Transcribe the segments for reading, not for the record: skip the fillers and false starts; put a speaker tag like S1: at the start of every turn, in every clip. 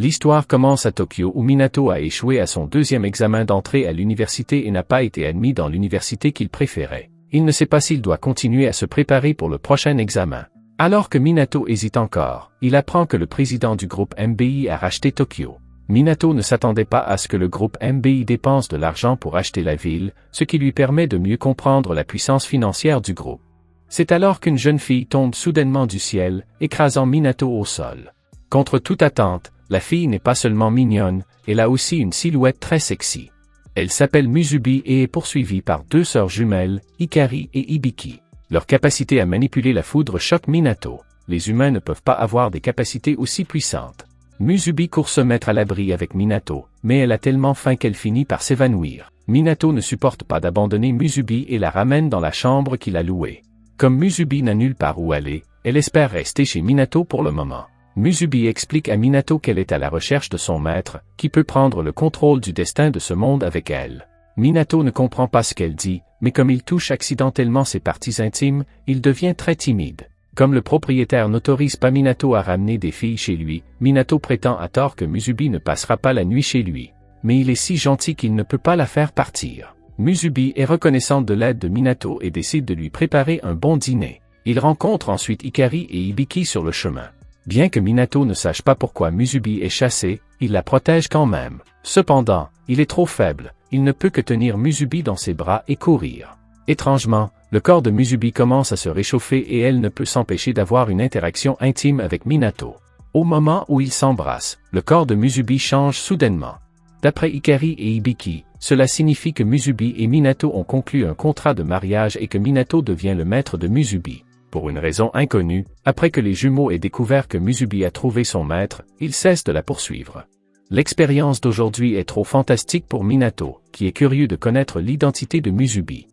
S1: L'histoire commence à Tokyo où Minato a échoué à son deuxième examen d'entrée à l'université et n'a pas été admis dans l'université qu'il préférait. Il ne sait pas s'il doit continuer à se préparer pour le prochain examen. Alors que Minato hésite encore, il apprend que le président du groupe MBI a racheté Tokyo. Minato ne s'attendait pas à ce que le groupe MBI dépense de l'argent pour acheter la ville, ce qui lui permet de mieux comprendre la puissance financière du groupe. C'est alors qu'une jeune fille tombe soudainement du ciel, écrasant Minato au sol. Contre toute attente, la fille n'est pas seulement mignonne, elle a aussi une silhouette très sexy. Elle s'appelle Musubi et est poursuivie par deux sœurs jumelles, Hikari et Hibiki. Leur capacité à manipuler la foudre choque Minato. Les humains ne peuvent pas avoir des capacités aussi puissantes. Musubi court se mettre à l'abri avec Minato, mais elle a tellement faim qu'elle finit par s'évanouir. Minato ne supporte pas d'abandonner Musubi et la ramène dans la chambre qu'il a louée. Comme Musubi n'a nulle part où aller, elle espère rester chez Minato pour le moment. Musubi explique à Minato qu'elle est à la recherche de son maître, qui peut prendre le contrôle du destin de ce monde avec elle. Minato ne comprend pas ce qu'elle dit, mais comme il touche accidentellement ses parties intimes, il devient très timide. Comme le propriétaire n'autorise pas Minato à ramener des filles chez lui, Minato prétend à tort que Musubi ne passera pas la nuit chez lui. Mais il est si gentil qu'il ne peut pas la faire partir. Musubi est reconnaissante de l'aide de Minato et décide de lui préparer un bon dîner. Il rencontre ensuite Hikari et Hibiki sur le chemin. Bien que Minato ne sache pas pourquoi Musubi est chassée, il la protège quand même. Cependant, il est trop faible, il ne peut que tenir Musubi dans ses bras et courir. Étrangement, le corps de Musubi commence à se réchauffer et elle ne peut s'empêcher d'avoir une interaction intime avec Minato. Au moment où ils s'embrassent, le corps de Musubi change soudainement. D'après Hikari et Hibiki, cela signifie que Musubi et Minato ont conclu un contrat de mariage et que Minato devient le maître de Musubi. Pour une raison inconnue, après que les jumeaux aient découvert que Musubi a trouvé son maître, ils cessent de la poursuivre. L'expérience d'aujourd'hui est trop fantastique pour Minato, qui est curieux de connaître l'identité de Musubi.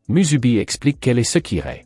S1: Musubi explique quel est Sekirei.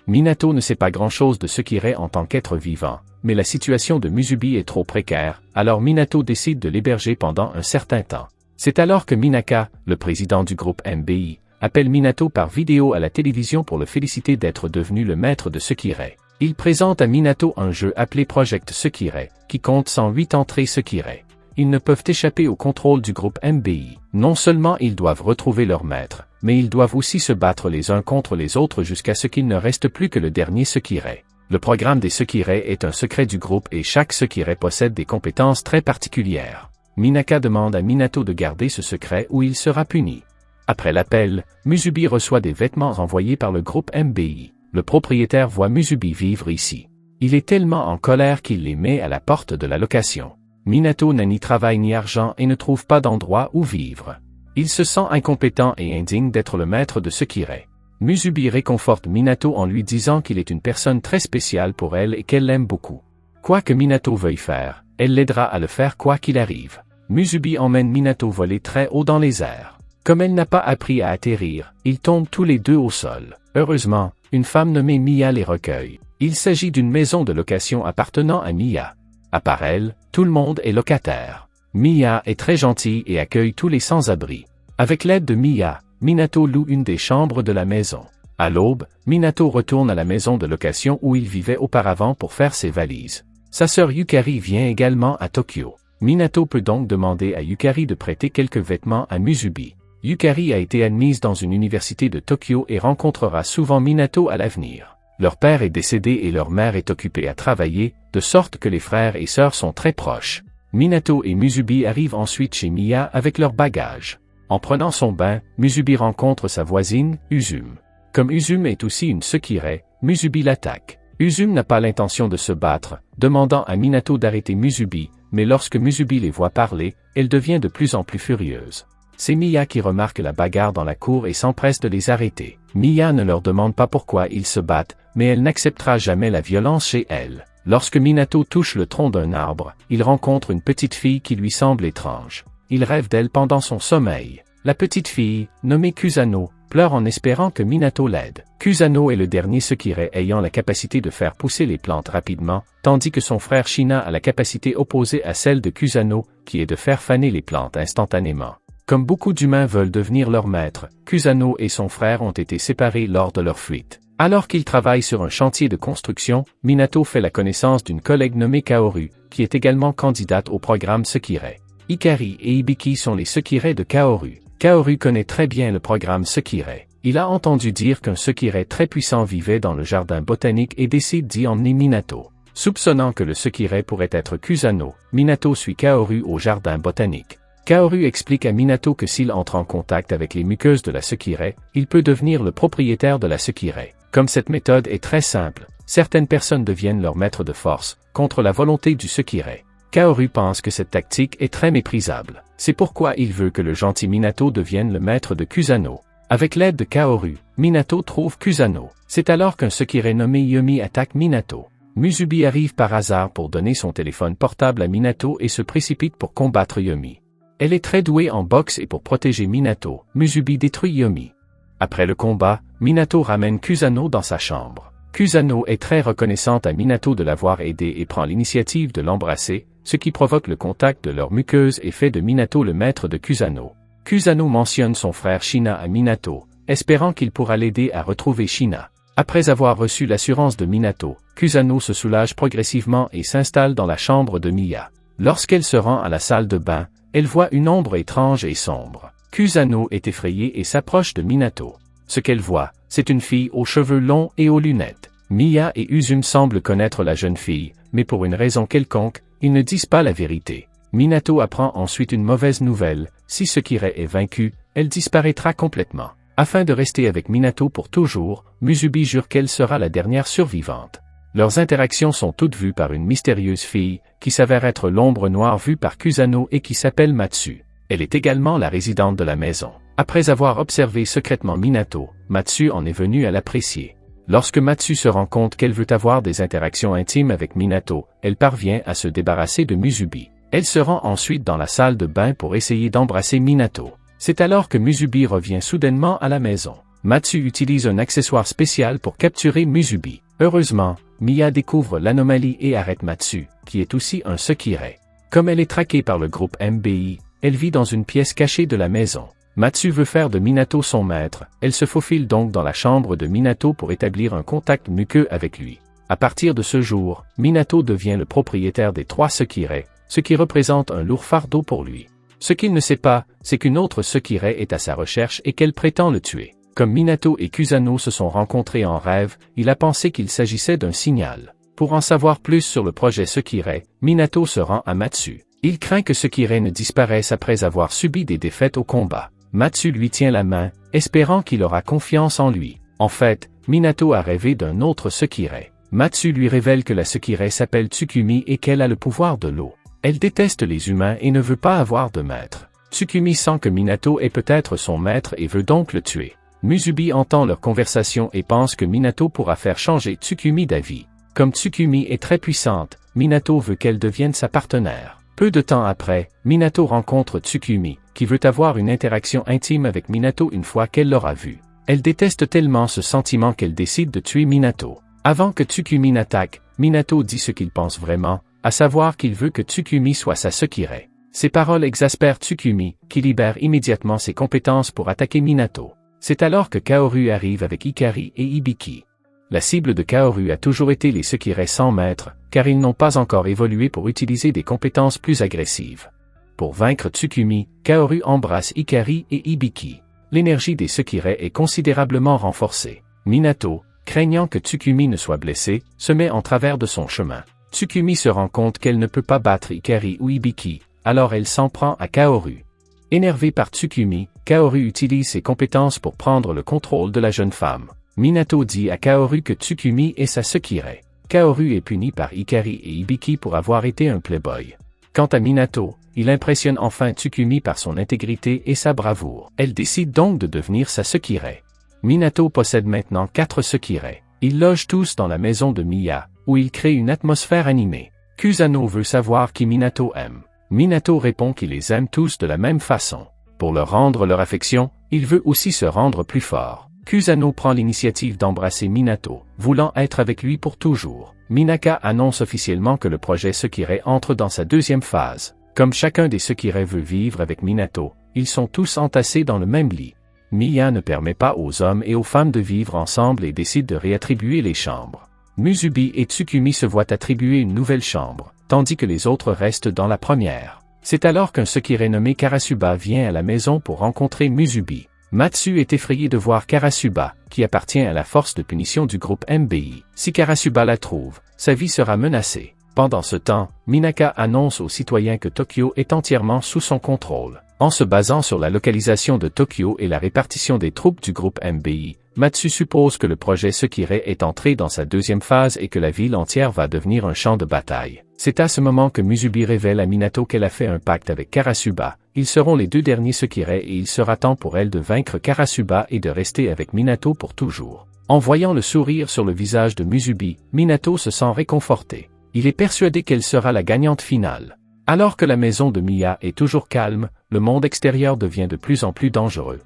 S1: Minato ne sait pas grand-chose de Sekirei en tant qu'être vivant, mais la situation de Musubi est trop précaire, alors Minato décide de l'héberger pendant un certain temps. C'est alors que Minaka, le président du groupe MBI, appelle Minato par vidéo à la télévision pour le féliciter d'être devenu le maître de Sekirei. Il présente à Minato un jeu appelé Project Sekirei, qui compte 108 entrées Sekirei. Ils ne peuvent échapper au contrôle du groupe MBI. Non seulement ils doivent retrouver leur maître, mais ils doivent aussi se battre les uns contre les autres jusqu'à ce qu'il ne reste plus que le dernier Sekirei. Le programme des Sekirei est un secret du groupe et chaque Sekirei possède des compétences très particulières. Minaka demande à Minato de garder ce secret ou il sera puni. Après l'appel, Musubi reçoit des vêtements envoyés par le groupe MBI. Le propriétaire voit Musubi vivre ici. Il est tellement en colère qu'il les met à la porte de la location. Minato n'a ni travail ni argent et ne trouve pas d'endroit où vivre. Il se sent incompétent et indigne d'être le maître de Sekirei. Musubi réconforte Minato en lui disant qu'il est une personne très spéciale pour elle et qu'elle l'aime beaucoup. Quoi que Minato veuille faire, elle l'aidera à le faire quoi qu'il arrive. Musubi emmène Minato voler très haut dans les airs. Comme elle n'a pas appris à atterrir, ils tombent tous les deux au sol. Heureusement, une femme nommée Miya les recueille. Il s'agit d'une maison de location appartenant à Miya. À part elle, tout le monde est locataire. Miya est très gentille et accueille tous les sans-abri. Avec l'aide de Miya, Minato loue une des chambres de la maison. À l'aube, Minato retourne à la maison de location où il vivait auparavant pour faire ses valises. Sa sœur Yukari vient également à Tokyo. Minato peut donc demander à Yukari de prêter quelques vêtements à Musubi. Yukari a été admise dans une université de Tokyo et rencontrera souvent Minato à l'avenir. Leur père est décédé et leur mère est occupée à travailler, de sorte que les frères et sœurs sont très proches. Minato et Musubi arrivent ensuite chez Miya avec leurs bagages. En prenant son bain, Musubi rencontre sa voisine, Usume. Comme Usume est aussi une Sekirei, Musubi l'attaque. Usume n'a pas l'intention de se battre, demandant à Minato d'arrêter Musubi, mais lorsque Musubi les voit parler, elle devient de plus en plus furieuse. C'est Miya qui remarque la bagarre dans la cour et s'empresse de les arrêter. Miya ne leur demande pas pourquoi ils se battent, mais elle n'acceptera jamais la violence chez elle. Lorsque Minato touche le tronc d'un arbre, il rencontre une petite fille qui lui semble étrange. Il rêve d'elle pendant son sommeil. La petite fille, nommée Kusano, pleure en espérant que Minato l'aide. Kusano est le dernier Sekirei ayant la capacité de faire pousser les plantes rapidement, tandis que son frère Shina a la capacité opposée à celle de Kusano, qui est de faire faner les plantes instantanément. Comme beaucoup d'humains veulent devenir leur maître, Kusano et son frère ont été séparés lors de leur fuite. Alors qu'il travaille sur un chantier de construction, Minato fait la connaissance d'une collègue nommée Kaoru, qui est également candidate au programme Sekirei. Hikari et Hibiki sont les Sekirei de Kaoru. Kaoru connaît très bien le programme Sekirei. Il a entendu dire qu'un Sekirei très puissant vivait dans le jardin botanique et décide d'y emmener Minato. Soupçonnant que le Sekirei pourrait être Kusano, Minato suit Kaoru au jardin botanique. Kaoru explique à Minato que s'il entre en contact avec les muqueuses de la Sekirei, il peut devenir le propriétaire de la Sekirei. Comme cette méthode est très simple, certaines personnes deviennent leur maître de force, contre la volonté du Sekirei. Kaoru pense que cette tactique est très méprisable. C'est pourquoi il veut que le gentil Minato devienne le maître de Kusano. Avec l'aide de Kaoru, Minato trouve Kusano. C'est alors qu'un Sekirei nommé Yomi attaque Minato. Musubi arrive par hasard pour donner son téléphone portable à Minato et se précipite pour combattre Yomi. Elle est très douée en boxe et pour protéger Minato, Musubi détruit Yomi. Après le combat, Minato ramène Kusano dans sa chambre. Kusano est très reconnaissante à Minato de l'avoir aidé et prend l'initiative de l'embrasser, ce qui provoque le contact de leur muqueuse et fait de Minato le maître de Kusano. Kusano mentionne son frère Shina à Minato, espérant qu'il pourra l'aider à retrouver Shina. Après avoir reçu l'assurance de Minato, Kusano se soulage progressivement et s'installe dans la chambre de Miya. Lorsqu'elle se rend à la salle de bain, elle voit une ombre étrange et sombre. Kusano est effrayée et s'approche de Minato. Ce qu'elle voit, c'est une fille aux cheveux longs et aux lunettes. Miya et Uzum semblent connaître la jeune fille, mais pour une raison quelconque, ils ne disent pas la vérité. Minato apprend ensuite une mauvaise nouvelle, si Sekirei est vaincu, elle disparaîtra complètement. Afin de rester avec Minato pour toujours, Musubi jure qu'elle sera la dernière survivante. Leurs interactions sont toutes vues par une mystérieuse fille, qui s'avère être l'ombre noire vue par Kusano et qui s'appelle Matsu. Elle est également la résidente de la maison. Après avoir observé secrètement Minato, Matsu en est venue à l'apprécier. Lorsque Matsu se rend compte qu'elle veut avoir des interactions intimes avec Minato, elle parvient à se débarrasser de Musubi. Elle se rend ensuite dans la salle de bain pour essayer d'embrasser Minato. C'est alors que Musubi revient soudainement à la maison. Matsu utilise un accessoire spécial pour capturer Musubi. Heureusement, Miya découvre l'anomalie et arrête Matsu, qui est aussi un Sekirei. Comme elle est traquée par le groupe MBI, elle vit dans une pièce cachée de la maison. Matsu veut faire de Minato son maître, elle se faufile donc dans la chambre de Minato pour établir un contact muqueux avec lui. À partir de ce jour, Minato devient le propriétaire des 3 Sekirei, ce qui représente un lourd fardeau pour lui. Ce qu'il ne sait pas, c'est qu'une autre Sekirei est à sa recherche et qu'elle prétend le tuer. Comme Minato et Kusano se sont rencontrés en rêve, il a pensé qu'il s'agissait d'un signal. Pour en savoir plus sur le projet Sekirei, Minato se rend à Matsu. Il craint que Sekirei ne disparaisse après avoir subi des défaites au combat. Matsu lui tient la main, espérant qu'il aura confiance en lui. En fait, Minato a rêvé d'un autre Sekirei. Matsu lui révèle que la Sekirei s'appelle Tsukumi et qu'elle a le pouvoir de l'eau. Elle déteste les humains et ne veut pas avoir de maître. Tsukumi sent que Minato est peut-être son maître et veut donc le tuer. Musubi entend leur conversation et pense que Minato pourra faire changer Tsukumi d'avis. Comme Tsukumi est très puissante, Minato veut qu'elle devienne sa partenaire. Peu de temps après, Minato rencontre Tsukumi, qui veut avoir une interaction intime avec Minato une fois qu'elle l'aura vu. Elle déteste tellement ce sentiment qu'elle décide de tuer Minato. Avant que Tsukumi n'attaque, Minato dit ce qu'il pense vraiment, à savoir qu'il veut que Tsukumi soit sa Sekirei. Ces paroles exaspèrent Tsukumi, qui libère immédiatement ses compétences pour attaquer Minato. C'est alors que Kaoru arrive avec Hikari et Hibiki. La cible de Kaoru a toujours été les Sekirei sans maître, car ils n'ont pas encore évolué pour utiliser des compétences plus agressives. Pour vaincre Tsukumi, Kaoru embrasse Hikari et Hibiki. L'énergie des Sekirei est considérablement renforcée. Minato, craignant que Tsukumi ne soit blessé, se met en travers de son chemin. Tsukumi se rend compte qu'elle ne peut pas battre Hikari ou Hibiki, alors elle s'en prend à Kaoru. Énervé par Tsukumi, Kaoru utilise ses compétences pour prendre le contrôle de la jeune femme. Minato dit à Kaoru que Tsukumi est sa Sekirei. Kaoru est puni par Hikari et Hibiki pour avoir été un playboy. Quant à Minato, il impressionne enfin Tsukumi par son intégrité et sa bravoure. Elle décide donc de devenir sa Sekirei. Minato possède maintenant 4 Sekirei. Ils logent tous dans la maison de Miya, où ils créent une atmosphère animée. Kusano veut savoir qui Minato aime. Minato répond qu'il les aime tous de la même façon. Pour leur rendre leur affection, il veut aussi se rendre plus fort. Kusano prend l'initiative d'embrasser Minato, voulant être avec lui pour toujours. Minaka annonce officiellement que le projet Sekirei entre dans sa 2e phase. Comme chacun des Sekirei veut vivre avec Minato, ils sont tous entassés dans le même lit. Miya ne permet pas aux hommes et aux femmes de vivre ensemble et décide de réattribuer les chambres. Musubi et Tsukumi se voient attribuer une nouvelle chambre, tandis que les autres restent dans la première. C'est alors qu'un Sekirei nommé Karasuba vient à la maison pour rencontrer Musubi. Matsu est effrayé de voir Karasuba, qui appartient à la force de punition du groupe MBI. Si Karasuba la trouve, sa vie sera menacée. Pendant ce temps, Minaka annonce aux citoyens que Tokyo est entièrement sous son contrôle. En se basant sur la localisation de Tokyo et la répartition des troupes du groupe MBI, Matsu suppose que le projet Sekirei est entré dans sa deuxième phase et que la ville entière va devenir un champ de bataille. C'est à ce moment que Musubi révèle à Minato qu'elle a fait un pacte avec Karasuba. Ils seront les deux derniers Sekirei et il sera temps pour elle de vaincre Karasuba et de rester avec Minato pour toujours. En voyant le sourire sur le visage de Musubi, Minato se sent réconforté. Il est persuadé qu'elle sera la gagnante finale. Alors que la maison de Miya est toujours calme, le monde extérieur devient de plus en plus dangereux.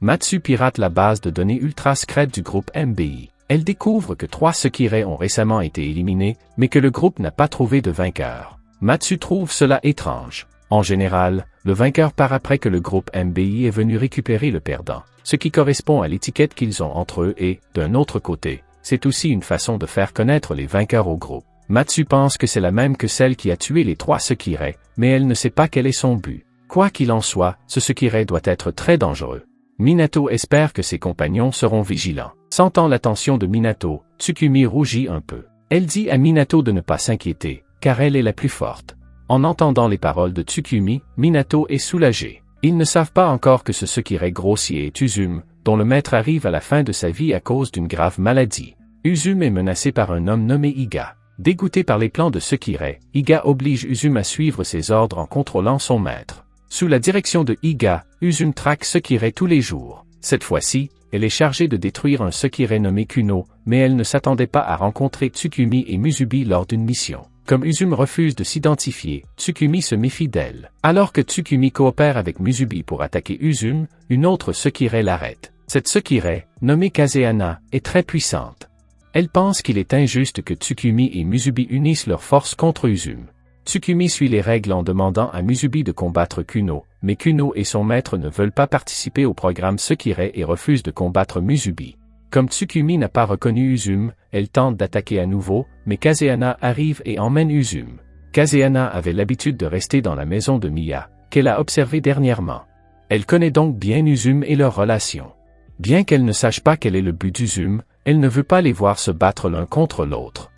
S1: Matsu pirate la base de données ultra secrète du groupe MBI. Elle découvre que 3 Sekirei ont récemment été éliminés, mais que le groupe n'a pas trouvé de vainqueur. Matsu trouve cela étrange. En général, le vainqueur part après que le groupe MBI est venu récupérer le perdant, ce qui correspond à l'étiquette qu'ils ont entre eux et, d'un autre côté, c'est aussi une façon de faire connaître les vainqueurs au groupe. Matsu pense que c'est la même que celle qui a tué les 3 Sekirei, mais elle ne sait pas quel est son but. Quoi qu'il en soit, ce Sekirei doit être très dangereux. Minato espère que ses compagnons seront vigilants. Sentant l'attention de Minato, Tsukumi rougit un peu. Elle dit à Minato de ne pas s'inquiéter, car elle est la plus forte. En entendant les paroles de Tsukumi, Minato est soulagé. Ils ne savent pas encore que ce Sekirei grossier est Uzume, dont le maître arrive à la fin de sa vie à cause d'une grave maladie. Uzume est menacé par un homme nommé Iga. Dégoûté par les plans de Sekirei, Iga oblige Uzume à suivre ses ordres en contrôlant son maître. Sous la direction de Iga, Uzume traque Sekirei tous les jours. Cette fois-ci, elle est chargée de détruire un Sekirei nommé Kuno, mais elle ne s'attendait pas à rencontrer Tsukumi et Musubi lors d'une mission. Comme Uzume refuse de s'identifier, Tsukumi se méfie d'elle. Alors que Tsukumi coopère avec Musubi pour attaquer Uzume, une autre Sekirei l'arrête. Cette Sekirei, nommée Kazeana, est très puissante. Elle pense qu'il est injuste que Tsukumi et Musubi unissent leurs forces contre Uzume. Tsukumi suit les règles en demandant à Musubi de combattre Kuno, mais Kuno et son maître ne veulent pas participer au programme Sekirei et refusent de combattre Musubi. Comme Tsukumi n'a pas reconnu Uzume, elle tente d'attaquer à nouveau, mais Kazeana arrive et emmène Uzume. Kazeana avait l'habitude de rester dans la maison de Miya, qu'elle a observée dernièrement. Elle connaît donc bien Uzume et leur relation. Bien qu'elle ne sache pas quel est le but d'Uzume, elle ne veut pas les voir se battre l'un contre l'autre.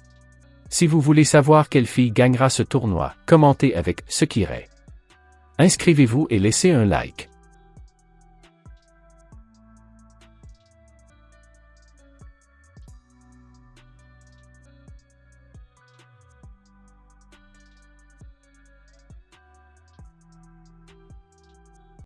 S1: Si vous voulez savoir quelle fille gagnera ce tournoi, commentez avec Sekirei. Inscrivez-vous et laissez un like.